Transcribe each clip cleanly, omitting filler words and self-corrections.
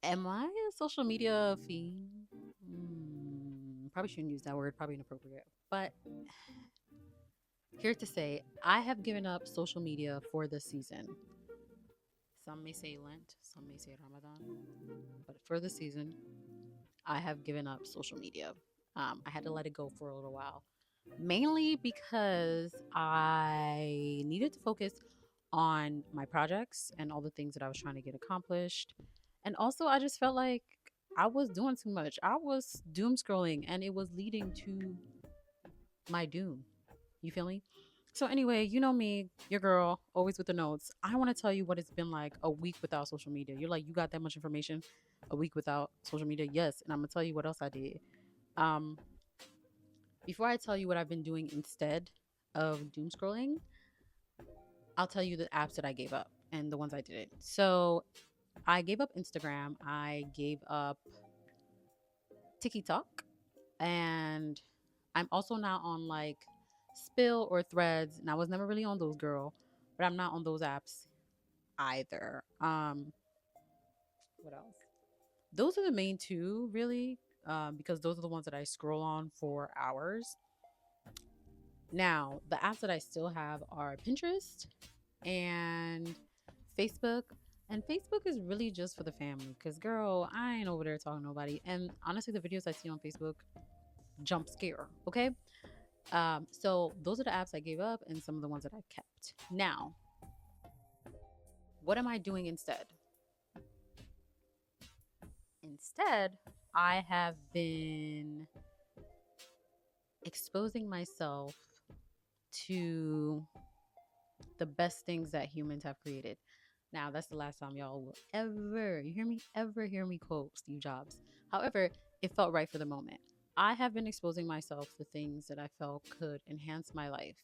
Am I a social media fiend? Probably shouldn't use that word, probably inappropriate. But here to say, I have given up social media for this season. Some may say Lent, some may say Ramadan, but for the season, I have given up social media. I had to let it go for a little while, mainly because I needed to focus on my projects and all the things that I was trying to get accomplished. And also, I just felt like I was doing too much. I was doom scrolling and it was leading to my doom. You feel me? So, anyway, you know me, your girl, always with the notes. I want to tell you what it's been like a week without social media. You're like, you got that much information a week without social media? Yes. And I'm going to tell you what else I did. Um, Before I tell you what I've been doing instead of doom scrolling, I'll tell you the apps that I gave up and the ones I didn't. So I gave up Instagram. I gave up TikTok. And I'm also not on like Spill or Threads. And I was never really on those, girl. But I'm not on those apps either. What else? Those are the main two, really, because those are the ones that I scroll on for hours. Now, the apps that I still have are Pinterest and Facebook. And Facebook is really just for the family because, girl, I ain't over there talking to nobody. And honestly, the videos I see on Facebook jump scare, okay? So those are the apps I gave up and some of the ones that I kept. Now, what am I doing instead? Instead, I have been exposing myself to the best things that humans have created. Now, that's the last time y'all will ever, you hear me, ever hear me quote Steve Jobs. However, it felt right for the moment. I have been exposing myself to things that I felt could enhance my life.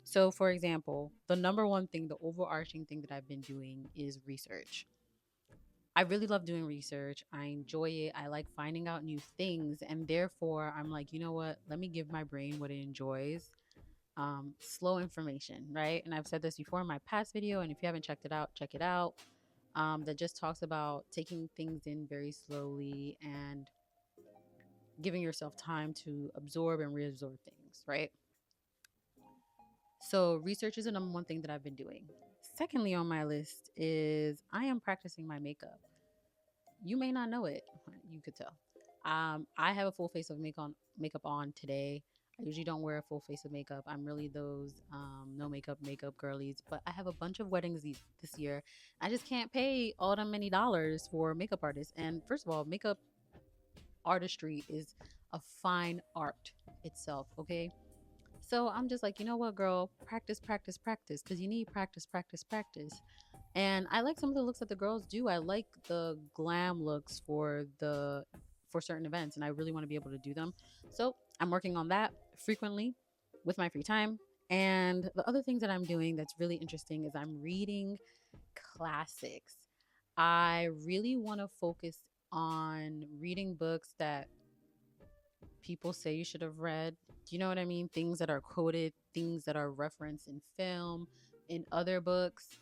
So, for example, the number one thing, the overarching thing that I've been doing is research. I really love doing research. I enjoy it. I like finding out new things. And therefore, I'm like, you know what? Let me give my brain what it enjoys, slow information, right? And I've said this before in my past video. And if you haven't checked it out, check it out. That just talks about taking things in very slowly and giving yourself time to absorb and reabsorb things, right? So, research is the number one thing that I've been doing. Secondly, on my list is I am practicing my makeup. You may not know it. You could tell. I have a full face of makeup on today. I usually don't wear a full face of makeup. I'm really those no makeup girlies. But I have a bunch of weddings this year. I just can't pay all that many dollars for makeup artists. And first of all, makeup artistry is a fine art itself. Okay, so I'm just like, you know what, girl, practice, practice, practice, because you need practice, practice, practice. And I like some of the looks that the girls do. I like the glam looks for certain events, and I really want to be able to do them. So I'm working on that frequently with my free time. And the other things that I'm doing that's really interesting is I'm reading classics. I really want to focus on reading books that people say you should have read. Do you know what I mean? Things that are quoted, things that are referenced in film, in other books.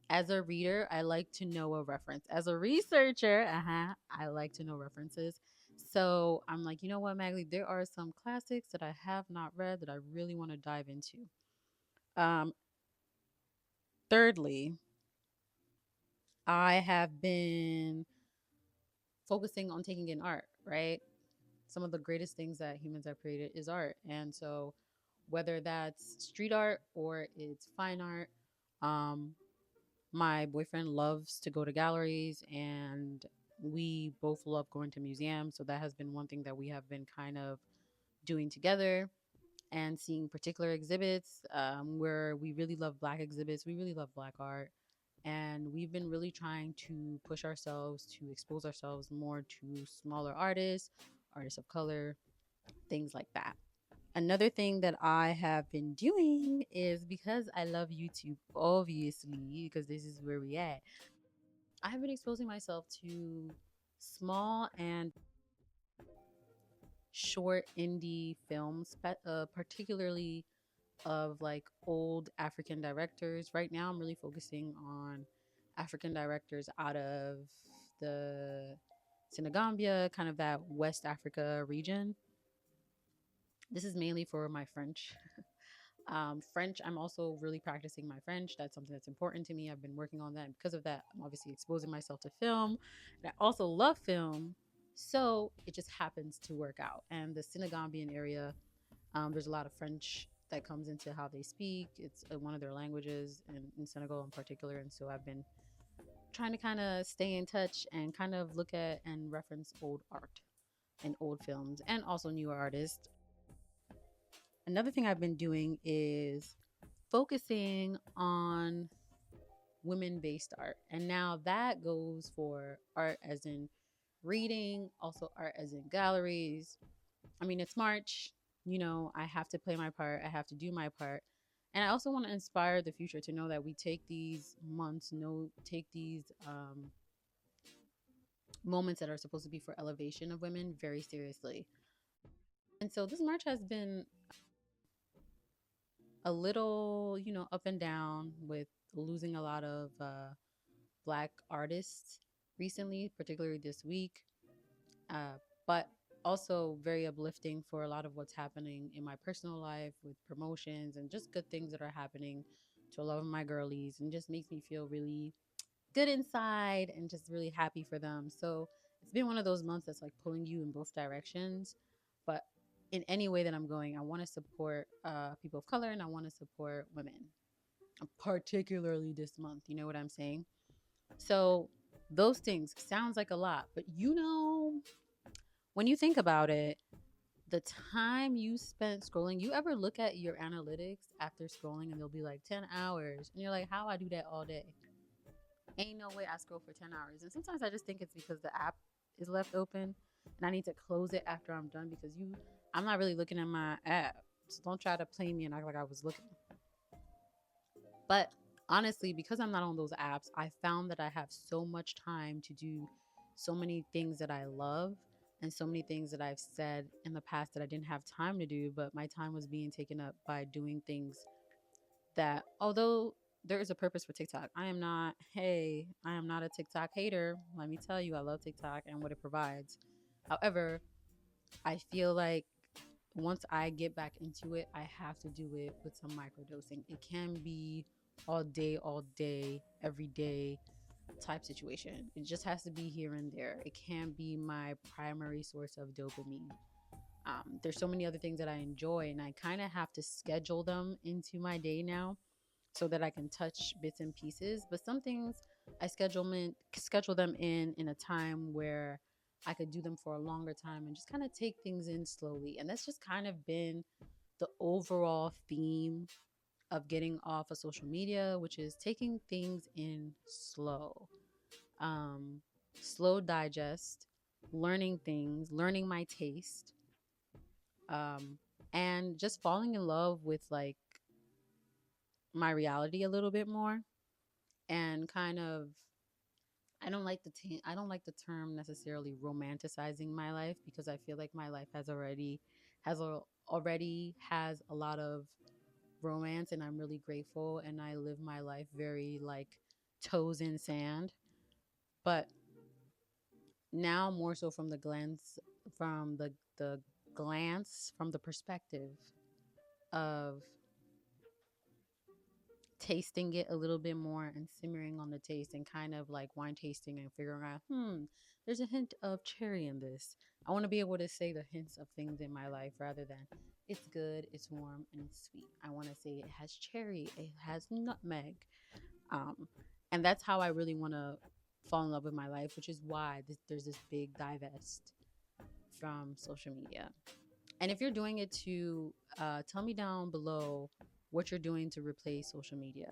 As a reader, I like to know a reference. As a researcher, I like to know references. So I'm like, you know what, Maglie? There are some classics that I have not read that I really want to dive into. Um, Thirdly, I have been focusing on taking in art, right? Some of the greatest things that humans have created is art. And so whether that's street art or it's fine art, um, my boyfriend loves to go to galleries and we both love going to museums. So that has been one thing that we have been kind of doing together and seeing particular exhibits where we really love Black exhibits. We really love Black art. And we've been really trying to push ourselves to expose ourselves more to smaller artists, artists of color, things like that. Another thing that I have been doing is because I love YouTube, obviously, because this is where we at. I have been exposing myself to small and short indie films, particularly of like old African directors. Right now, I'm really focusing on African directors out of the Senegambia, kind of that West Africa region. This is mainly for my French. French, I'm also really practicing my French. That's something that's important to me. I've been working on that. And because of that, I'm obviously exposing myself to film. And I also love film. So it just happens to work out. And the Senegambian area, there's a lot of French that comes into how they speak. It's one of their languages in Senegal in particular. And so I've been trying to kind of stay in touch and kind of look at and reference old art and old films and also newer artists. Another thing I've been doing is focusing on women based art. And now that goes for art as in reading, also art as in galleries. I mean, it's March, I have to play my part, I have to do my part. And I also want to inspire the future to know that we take these months, take these moments that are supposed to be for elevation of women very seriously. And so this March has been a little, up and down with losing a lot of Black artists recently, particularly this week, but also very uplifting for a lot of what's happening in my personal life with promotions and just good things that are happening to a lot of my girlies, and just makes me feel really good inside and just really happy for them. So it's been one of those months that's like pulling you in both directions. But in any way that I'm going, I want to support people of color and I want to support women, particularly this month. You know what I'm saying? So those things sounds like a lot, but when you think about it, the time you spent scrolling, you ever look at your analytics after scrolling and they'll be like 10 hours and you're like, how I do that all day? Ain't no way I scroll for 10 hours. And sometimes I just think it's because the app is left open and I need to close it after I'm done because I'm not really looking at my app. So don't try to play me and act like I was looking. But honestly, because I'm not on those apps, I found that I have so much time to do so many things that I love and so many things that I've said in the past that I didn't have time to do, but my time was being taken up by doing things that, although there is a purpose for TikTok, I am not a TikTok hater. Let me tell you, I love TikTok and what it provides. However, I feel like once I get back into it, I have to do it with some microdosing. It can be all day, every day type situation. It just has to be here and there. It can't be my primary source of dopamine. There's so many other things that I enjoy, and I kind of have to schedule them into my day now so that I can touch bits and pieces. But some things I schedule them in a time where I could do them for a longer time and just kind of take things in slowly. And that's just kind of been the overall theme of getting off of social media, which is taking things in slow. Um, Slow digest, learning things, learning my taste, um, and just falling in love with like my reality a little bit more, and kind of I don't like the term necessarily romanticizing my life, because I feel like my life already has a lot of romance, and I'm really grateful, and I live my life very like toes in sand. But now more so from the glance from the perspective of tasting it a little bit more and simmering on the taste, and kind of like wine tasting and figuring out, there's a hint of cherry in this. I want to be able to say the hints of things in my life rather than it's good, it's warm, and it's sweet. I want to say it has cherry, it has nutmeg. Um, and that's how I really want to fall in love with my life, which is why there's this big divest from social media. And if you're doing it too, tell me down below what you're doing to replace social media.